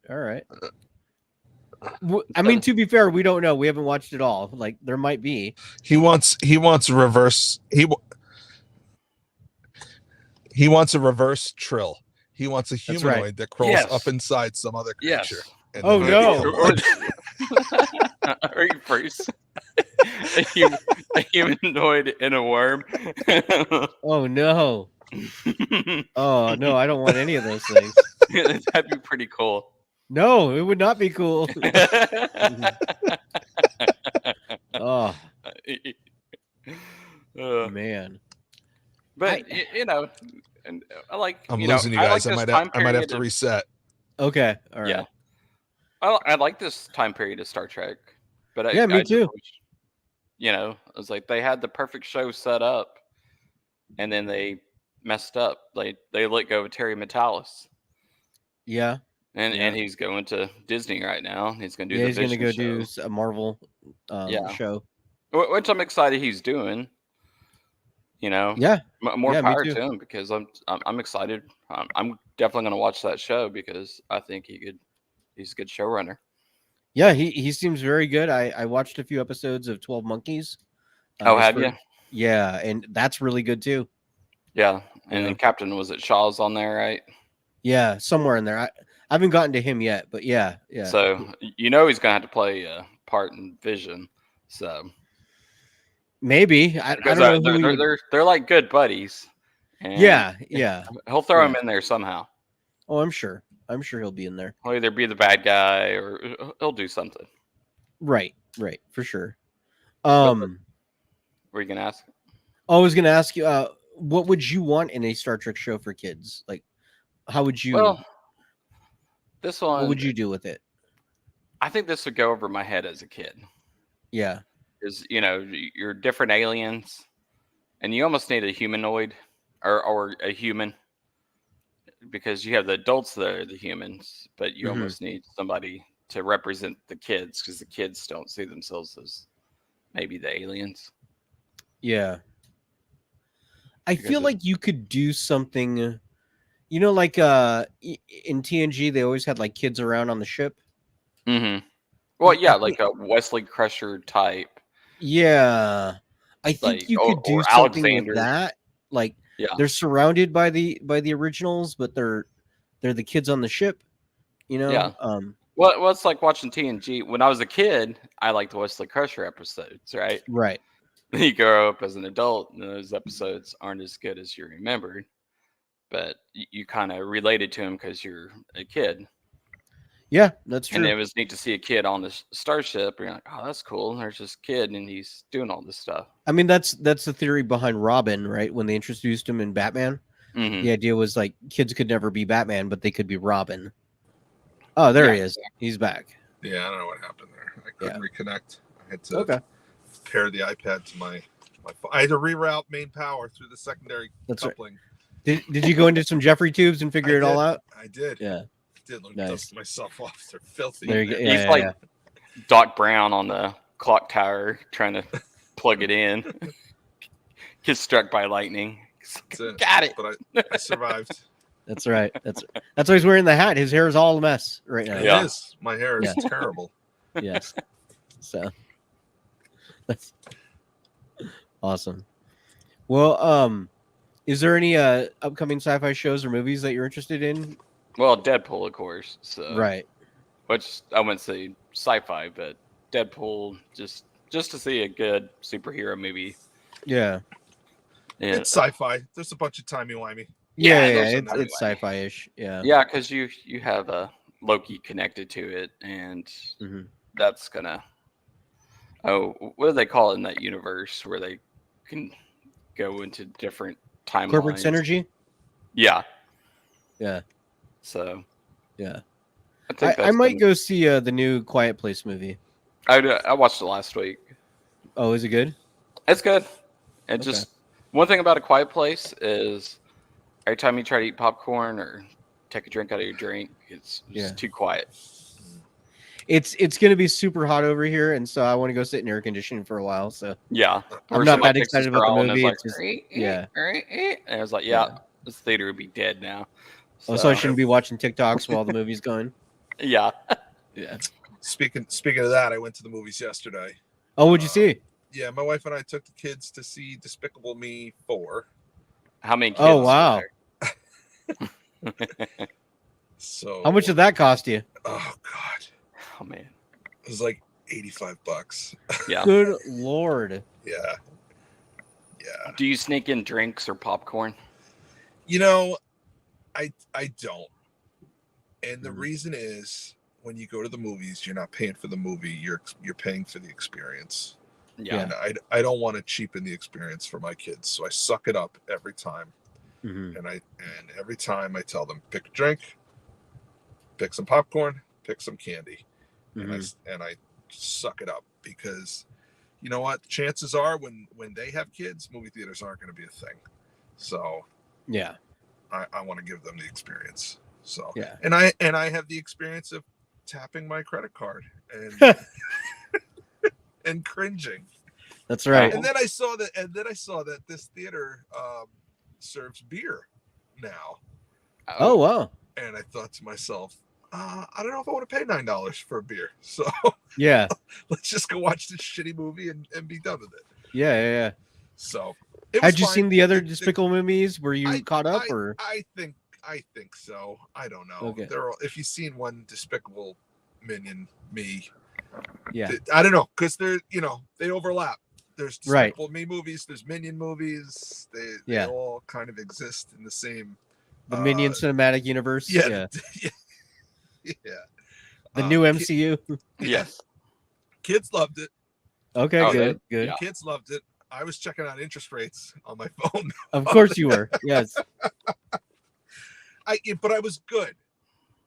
I mean, to be fair, we don't know. We haven't watched it all. Like, there might be. He wants a reverse. He wants a reverse Trill. He wants a That's right. humanoid that crawls Yes. up inside some other Yes. creature. And Oh, then- no. Or you first a humanoid and a worm. Oh, no. Oh, no, I don't want any of those things. That'd be pretty cool. No, it would not be cool. Oh, man. But you know, and I like. I'm you losing know, you guys. I I like might have to reset. Okay. All right. Yeah, I like this time period of Star Trek. But Yeah, me I just too. wish, you know, it was like they had the perfect show set up, and then they messed up. They let go of Terry Metalis. Yeah. And he's going to Disney right now. He's going to do Yeah, the he's going to Vision go show. do a Marvel Yeah. show. Which I'm excited he's doing. You know, Yeah. more Yeah, me power too. to him because I'm excited. I'm definitely going to watch that show because I think he's a good showrunner. Yeah, he seems very good. I watched a few episodes of 12 Monkeys. Oh, have you? Yeah, and that's really good too. Yeah, and Yeah. then Captain was it Shaw's on there, right? Yeah, somewhere in there. I haven't gotten to him yet, but yeah. So you know he's going to have to play a part in Vision. So Maybe I because don't know who. they're like good buddies. And Yeah. he'll throw him Yeah. in there somehow. Oh, I'm sure he'll be in there. He'll either be the bad guy or he'll do something. Right, for sure. Were you gonna ask? I was gonna ask you, what would you want in a Star Trek show for kids? Like, how would you? Well, this one. What would you do with it? I think this would go over my head as a kid. Yeah. Is you're different aliens, and you almost need a humanoid or a human because you have the adults that are the humans, but you almost need somebody to represent the kids because the kids don't see themselves as maybe the aliens. Yeah. I Because feel like you could do something, like in TNG, they always had like kids around on the ship. Mm-hmm. Well, yeah, like a Wesley Crusher type. Yeah. I think Like, you could do or something Alexander. with that. Like, Yeah. they're surrounded by the originals, but they're the kids on the ship, Yeah. Well, it's like watching TNG. When I was a kid, I liked the Wesley Crusher episodes, right? Right. You grow up as an adult, and those episodes aren't as good as you remembered, but you kind of related to them because you're a kid. Yeah, that's true. And it was neat to see a kid on this starship. You're like, oh, that's cool. There's this kid, and he's doing all this stuff. I mean, that's the theory behind Robin, right? When they introduced him in Batman, Mhm. the idea was like kids could never be Batman, but they could be Robin. Oh, there he is. He's back. Yeah, I don't know what happened there. I couldn't reconnect. I had to Okay. pair the iPad to my phone. I had to reroute main power through the secondary That's right. coupling. Did you go into some Jeffrey tubes and figure I it all did. out? I did. Yeah. did. Let me Nice. dust myself off. They're filthy. There you go. in He's Yeah, like yeah. Doc Brown on the clock tower trying to plug it in. Gets struck by lightning. That's it. Got it. But I survived. That's right. That's why he's wearing the hat. His hair is all a mess right now. Yeah. It is. My hair is Yeah. terrible. Yes. So that's awesome. Well, is there any upcoming sci-fi shows or movies that you're interested in? Well, Deadpool, of course. So Right. which I wouldn't say sci-fi, but Deadpool just to see a good superhero movie. Yeah. Yeah, It's sci-fi. There's a bunch of timey-wimey. Yeah, Yeah, yeah, those are it's sci-fi-ish. Yeah. yeah, because you have a Loki connected to it, and Mhm. that's gonna. Oh, what do they call it in that universe where they can go into different timelines? Corporate synergy. Yeah. Yeah. So Yeah. I think I might go see the new Quiet Place movie. I watched it last week. Oh, is it good? It's good. It Okay. just one thing about A Quiet Place is every time you try to eat popcorn or take a drink out of your drink, it's just too quiet. It's going to be super hot over here, and so I want to go sit in air conditioning for a while. So Yeah, I'm Or not somebody that takes excited this about the girl and is movie. like, It's just, yeah, and I was like, Yeah. this theater would be dead now. so I shouldn't be watching TikToks while the movie's going. Yeah. Yeah. Speaking of that, I went to the movies yesterday. Oh, what'd you see? Yeah, my wife and I took the kids to see Despicable Me 4. How many kids? Oh, were wow. there? So How much did that cost you? Oh God, Oh man. it was like $85. Yeah. Good Lord. Yeah. Do you sneak in drinks or popcorn? You know, I don't. And the Mhm. reason is when you go to the movies, you're not paying for the movie, you're paying for the experience. Yeah. And I don't want to cheapen the experience for my kids. So I suck it up every time. Mhm. And every time I tell them, pick a drink, pick some popcorn, pick some candy. Mhm. And I suck it up because you know what? Chances are when they have kids, movie theaters aren't going to be a thing. So Yeah. I want to give them the experience. So Yeah. and I have the experience of tapping my credit card and and cringing. That's right. And then I saw that this theater serves beer now. Oh, wow. And I thought to myself, I don't know if I want to pay $9 for a beer. So Yeah. let's just go watch this shitty movie and be done with it. Yeah. Yeah. Yeah. So Had you seen the other Despicable movies? Were you caught up, I, or? I think so. I don't know. Okay. If you've seen one Despicable Minion Me, Yeah. I don't know, because they overlap. There's Right. Despicable Me movies, there's Minion movies. They all kind of exist in the same The Minion cinematic universe. Yeah. Yeah. Yeah. The new MCU. Yes. Kids loved it. Okay. Oh, Good. Good. yeah. Kids loved it. I was checking out interest rates on my phone. Of course you were. Yes. But I was good.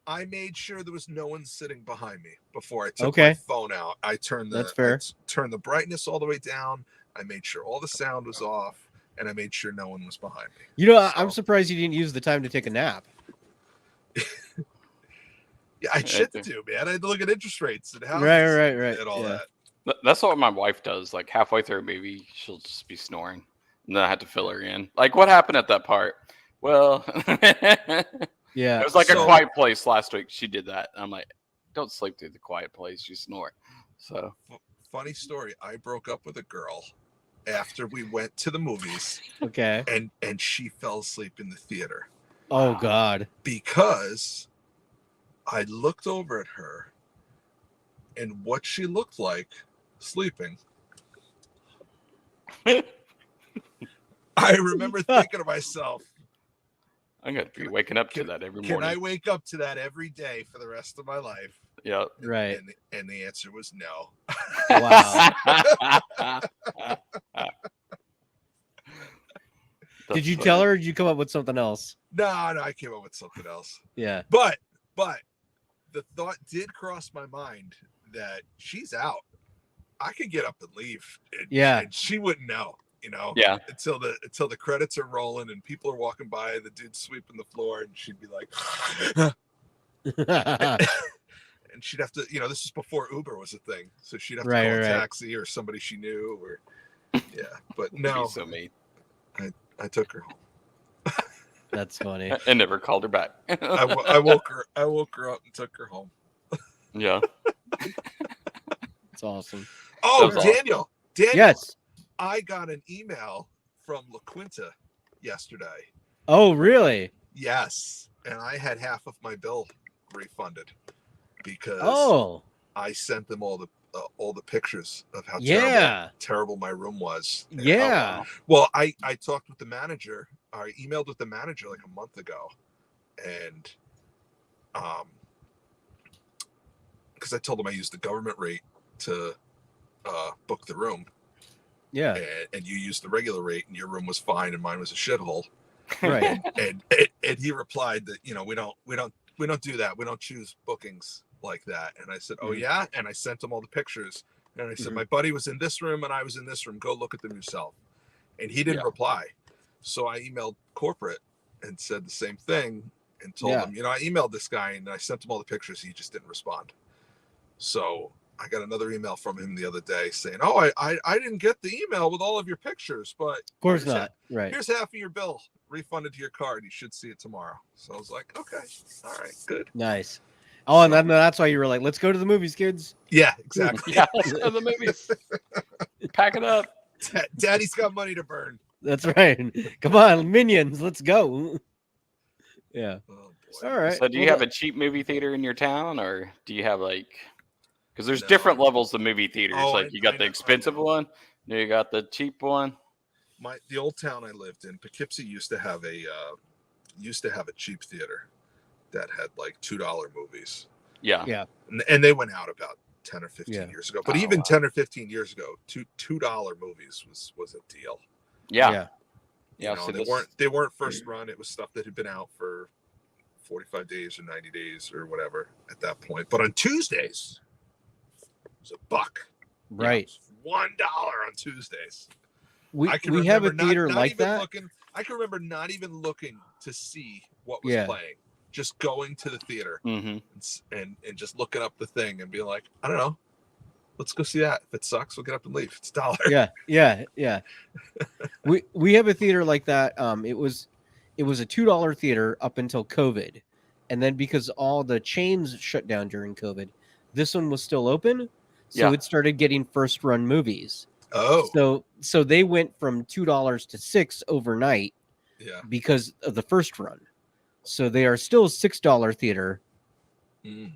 I made sure there was no one sitting behind me before I took Okay. my phone out. I turned That's fair. turned the brightness all the way down. I made sure all the sound was off, and I made sure no one was behind me. You know, So- I'm surprised you didn't use the time to take a nap. Yeah, I had shit to do, man. I had to look at interest rates and houses Right. and all Yeah. that. That's what my wife does. Like halfway through a movie, she'll just be snoring, and then I have to fill her in. Like, what happened at that part? Well, it Yeah. was like So- A Quiet Place last week. She did that. I'm like, don't sleep through The Quiet Place. You snore. So Funny story. I broke up with a girl after we went to the movies, Okay. and she fell asleep in the theater Oh God. because I looked over at her, and what she looked like sleeping. I remember thinking to myself, I'm gonna be waking up to that every can I morning. wake up to that every day for the rest of my life? Yeah. Right. And the answer was no. Wow. Did you tell her, or did you come up with something else? No, I came up with something else. Yeah. But the thought did cross my mind that she's out. I could get up and leave. And she wouldn't know, Yeah. until the credits are rolling and people are walking by, the dude's sweeping the floor, and she'd be like, And she'd have to, this was before Uber was a thing, so she'd have to Right, call a right. taxi or somebody she knew, or but That'd no, be so mean. I took her home. That's funny. And never called her back. I woke her up and took her home. Yeah. It's awesome. Oh, That's awesome. Daniel, Yes. I got an email from La Quinta yesterday. Oh, really? Yes, and I had half of my bill refunded because I sent them all the pictures of how terrible my room was. And Yeah. well, I talked with the manager. I emailed with the manager like a month ago, and because I told him I used the government rate to book the room. Yeah. And you used the regular rate, and your room was fine, and mine was a shithole. Right. And he replied that we don't do that. We don't choose bookings like that. And I said, oh yeah. And I sent him all the pictures, and I said, my buddy was in this room and I was in this room. Go look at them yourself. And he didn't reply. So I emailed corporate and said the same thing and told them, I emailed this guy and I sent him all the pictures. He just didn't respond. So I got another email from him the other day saying, oh, I didn't get the email with all of your pictures, but of course not. Right. Here's half of your bill refunded to your card. You should see it tomorrow. So I was like, okay, all right, good. Nice. Oh, and that's why you were like, let's go to the movies, kids. Yeah, exactly. Yeah, let's go to the movies. Pack it up. Daddy's got money to burn. That's right. Come on, Minions, let's go. Yeah. Oh, boy. All right. So do you have a cheap movie theater in your town, or do you have because there's different levels of movie theaters. You got the expensive one, then you got the cheap one. The old town I lived in, Poughkeepsie, used to have a cheap theater that had $2 movies. Yeah. Yeah. And they went out about 10 or 15 years ago. But even 10 or 15 years ago, $2 movies was a deal. Yeah. So they weren't first run. It was stuff that had been out for 45 days or 90 days or whatever at that point. But on Tuesdays, it was $1. Right. $1 on Tuesdays. We have a theater like that. I can remember not even looking to see what was playing, just going to the theater and just looking up the thing and being like, I don't know, let's go see that. If it sucks, we'll get up and leave. It's $1. Yeah. we have a theater like that. It was a $2 theater up until COVID, and then because all the chains shut down during COVID, this one was still open, so it started getting first run movies. Oh, so they went from $2 to $6 overnight. Yeah, because of the first run. So they are still $6 theater,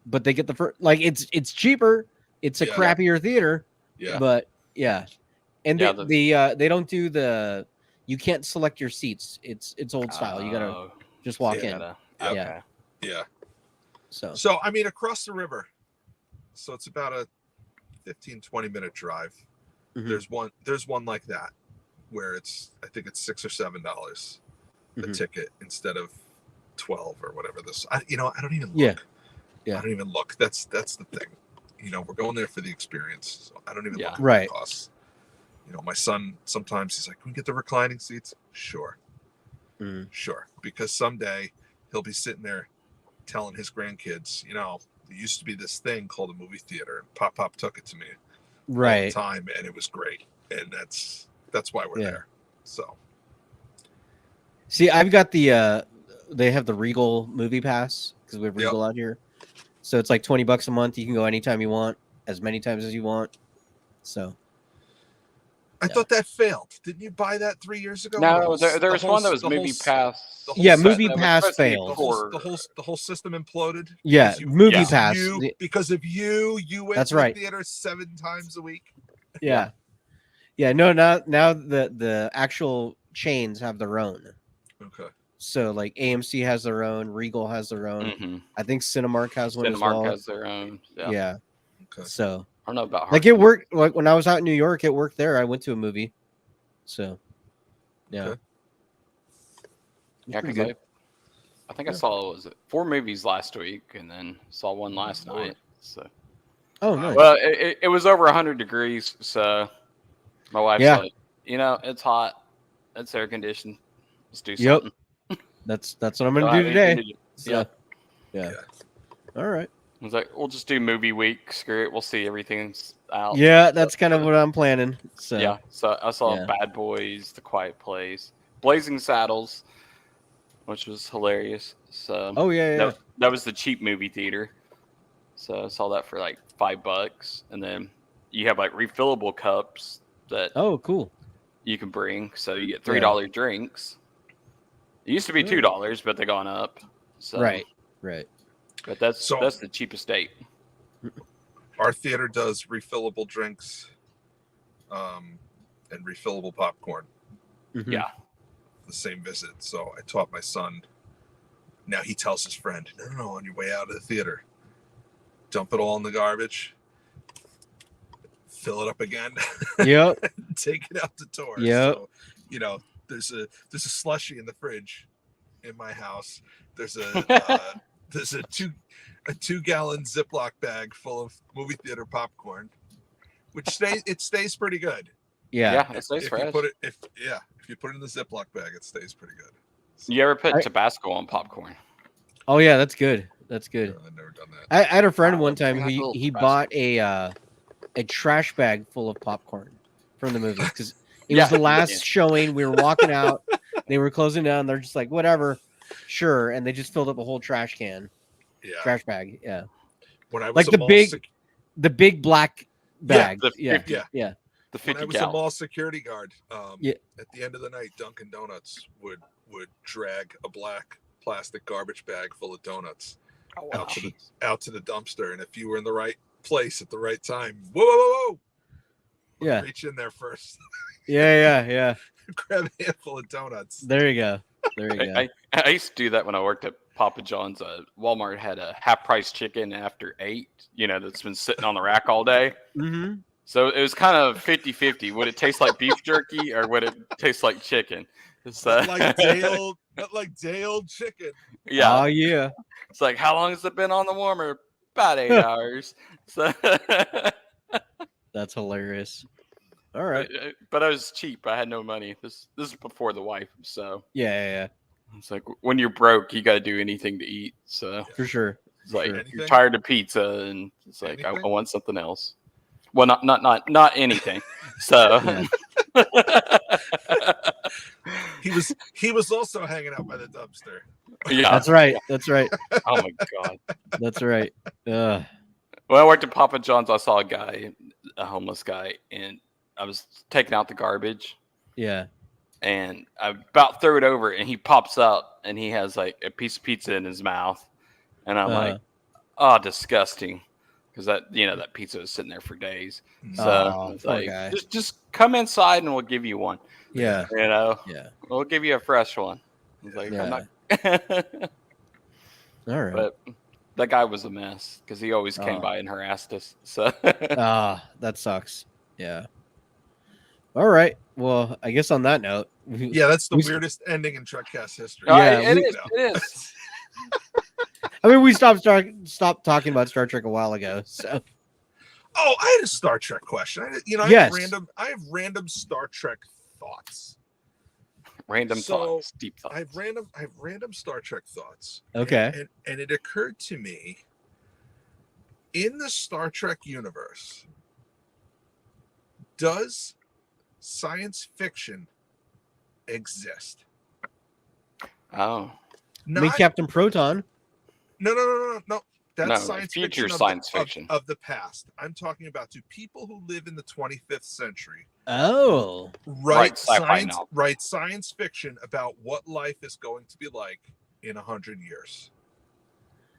but they get the first. It's cheaper. It's a crappier theater. Yeah, but and they don't do the. You can't select your seats. It's old style. You gotta just walk in. Okay. Yeah. So I mean, across the river. So it's about a 15-20 minute drive. There's one like that where I think it's $6 or $7 a ticket instead of 12 or whatever this. I don't even look. I don't even look. That's the thing. We're going there for the experience. So I don't even look at the costs. My son sometimes he's like, "Can we get the reclining seats?" Sure. Sure. Because someday he'll be sitting there telling his grandkids, there used to be this thing called a movie theater, and Pop took it to me all the time, and it was great. And that's why we're there. So see, I've got the they have the Regal movie pass because we have Regal out here. So it's like $20 a month. You can go anytime you want, as many times as you want. So I thought that failed. Didn't you buy that 3 years ago? No, there was one that was Movie Pass. Movie Pass failed. The whole system imploded. Yeah, Movie Pass. Because of you went to the theater 7 times a week. Yeah. No, now the actual chains have their own. Okay. So like AMC has their own, Regal has their own. I think Cinemark has one as well. Cinemark has their own. Yeah. Okay. So I don't know about it worked. Like when I was out in New York, it worked there. I went to a movie. So yeah. Okay. Yeah, because I think I saw 4 movies last week, and then saw one last night. So nice. Well, it was over 100 degrees, so my wife's like, it's hot, it's air conditioned. Let's do something. That's what I'm gonna do today. So, Yeah. All right. I was like, we'll just do movie week. Screw it. We'll see everything's out. Yeah, that's kind of what I'm planning. So Yeah. So I saw yeah. Bad Boys, The Quiet Place, Blazing Saddles, which was hilarious. So Oh yeah. that was the cheap movie theater. So I saw that for like $5, and then you have like refillable cups that Oh, cool. you can bring. So you get $3 drinks. It used to be $2, but they've gone up. So, Right. But that's the cheapest date. Our theater does refillable drinks, and refillable popcorn. Mhm. Yeah. The same visit. So I taught my son. Now he tells his friend, no, on your way out of the theater, dump it all in the garbage, fill it up again. Yep. Take it out the door. Yep. So, there's a slushie in the fridge in my house. There's a there's a 2-gallon Ziploc bag full of movie theater popcorn, which stays pretty good. Yeah. It stays If fresh. you put it if you put it in the Ziploc bag, it stays pretty good. So, You ever put Tabasco on popcorn? Oh yeah, that's good. That's good. I've never done that. I had a friend Wow, one time that's a who little he Tabasco. bought a trash bag full of popcorn from the movie because it Yeah. was the last showing. We were walking out, they were closing down. They're just like, whatever, sure, and they just filled up a whole trash bag. Yeah, When I was like a the mall the big black bag. the Yeah, 50 yeah. The when I 50 was a gallon. mall security guard, Yeah. at the end of the night, Dunkin' Donuts would drag a black plastic garbage bag full of donuts Oh, wow. out to the dumpster, and if you were in the right place at the right time, whoa, Yeah. reach in there first, Yeah. grab a handful of donuts. There you go. I used to do that when I worked at Papa John's. Walmart had a half-price chicken after 8, that's been sitting on the rack all day. Mm-hmm. So it was kind of 50-50. Would it taste like beef jerky or would it taste like chicken? Not like day old chicken. Yeah. Oh yeah. It's like, how long has it been on the warmer? About 8 hours. So, That's hilarious. All right. but I was cheap. I had no money. This is before the wife. So Yeah. it's like when you're broke, you got to do anything to eat. So For sure. it's like Sure. you're Anything? tired of pizza, and it's like I Anything? want something else. Well, not anything. So He was also hanging out by the dumpster. yeah, That's right. Oh my god. That's right. When I worked at Papa John's, I saw a homeless guy, and I was taking out the garbage, Yeah. and I about threw it over, and he pops up, and he has like a piece of pizza in his mouth, and I'm like, oh, disgusting, because that pizza was sitting there for days. So it's poor like, guy. just come inside, and we'll give you one. Yeah. Yeah. We'll give you a fresh one. It's like, I'm not. All right. But that guy was a mess because he always came by and harassed us. So That sucks. Yeah. All right. Well, I guess on that note, Yeah, that's the weirdest ending in Trekcast history. Yeah, it is. I mean, we stopped talking about Star Trek a while ago. So Oh, I had a Star Trek question. I have random Star Trek thoughts. Random thoughts, deep thoughts. I have random Star Trek thoughts. okay. And it occurred to me, in the Star Trek universe, does science fiction exist? Oh, Me, Captain Proton. No. That's No, science future fiction science fiction. of the past. I'm talking about to people who live in the 25th century. Oh. Write sci-fi novel. write science fiction about what life is going to be like in 100 years.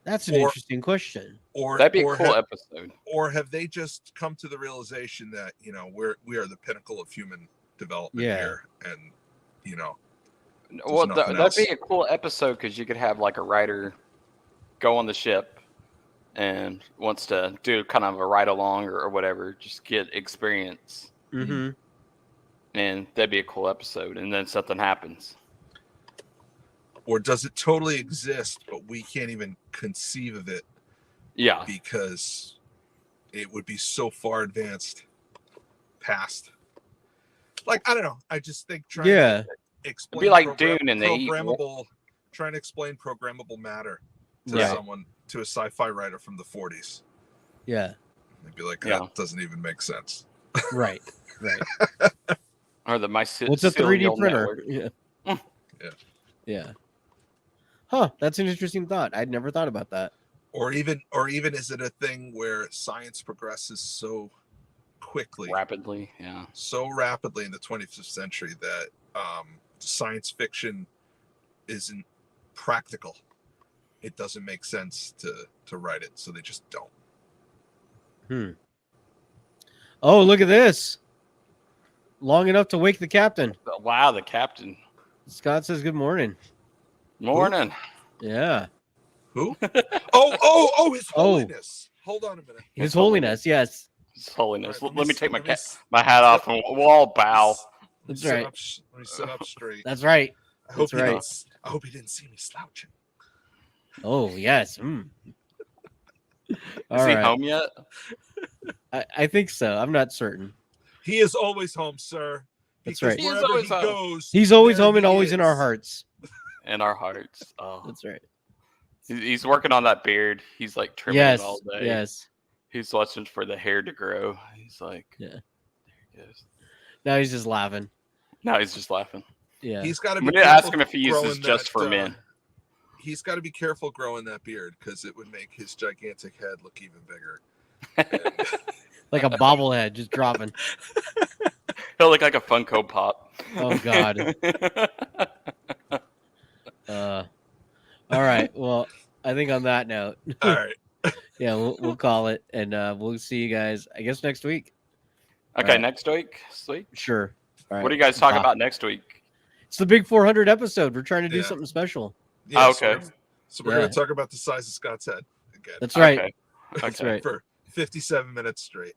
That's an Or- interesting question. Or that'd be a or cool have, episode. or have they just come to the realization that we are the pinnacle of human development Yeah. here, and Well, nothing that'd be else. a cool episode because you could have like a writer go on the ship and wants to do kind of a ride along or whatever, just get experience, Mm-hmm. and that'd be a cool episode. And then something happens. Or does it totally exist, but we can't even conceive of it Yeah, because it would be so far advanced past. Like, I don't know. I just think trying Yeah. to explain It'd be like Dune in the programmable, trying to explain programmable matter to Right. someone to a sci-fi writer from the 40s. Yeah. They'd be like, Yeah. that doesn't even make sense. Right. Right. Or the What's a 3D mycelial printer? network. Yeah. Yeah. Yeah. Huh. That's an interesting thought. I'd never thought about that. Or even is it a thing where science progresses so quickly, Rapidly, yeah. so rapidly in the 25th century that science fiction isn't practical. It doesn't make sense to write it, so they just don't. Oh, look at this. Long enough to wake the captain. Wow, the captain. Scott says good morning. Morning. Yeah. Who? Oh, His Holiness. Hold on a minute. His Holiness, yes. His Holiness. All right, Let me take let me my hat off and we'll all bow. That's Let me right. Let me sit up straight. That's right. I hope That's right. I hope he didn't see me slouching. Oh, yes. Is All he right. home yet? I think so. I'm not certain. He is always home, sir. That's Because right. He is wherever always he home. goes, He's always there home and he always in our is. hearts. In our hearts. Oh. That's right. He's working on that beard. He's like trimming Yes. it all day. Yes. He's watching for the hair to grow. He's like, Yeah. there he goes. Now he's just laughing. Now he's just laughing. Yeah. He's got to I'm be gonna careful ask him if he uses growing just for that, men. He's got to be careful growing that beard because it would make his gigantic head look even bigger. Like a bobblehead just dropping. He'll look like a Funko Pop. Oh, God. All right. Well, I think on that note, All right. yeah, we'll call it, and we'll see you guys, I guess, next week. Okay, All right. next week. Sweet. Sure. All right. What do you guys talk Bye. about next week? It's the big 400 episode. We're trying to do Yeah. something special. Yeah, Oh, okay. So we're Yeah. going to talk about the size of Scott's head again. That's right. Okay. That's Okay. right. For 57 minutes straight.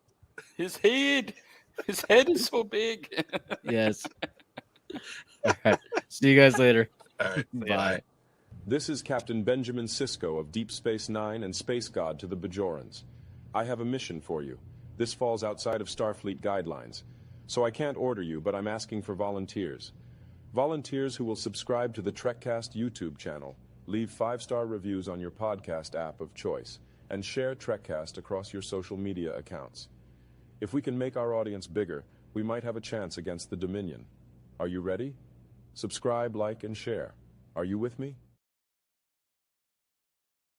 His head is so big. Yes. All right. See you guys later. All right. Bye. This is Captain Benjamin Sisko of Deep Space Nine and Space God to the Bajorans. I have a mission for you. This falls outside of Starfleet guidelines, so I can't order you, but I'm asking for volunteers. Volunteers who will subscribe to the Trekcast YouTube channel, leave 5-star reviews on your podcast app of choice, and share Trekcast across your social media accounts. If we can make our audience bigger, we might have a chance against the Dominion. Are you ready? Subscribe, like, and share. Are you with me?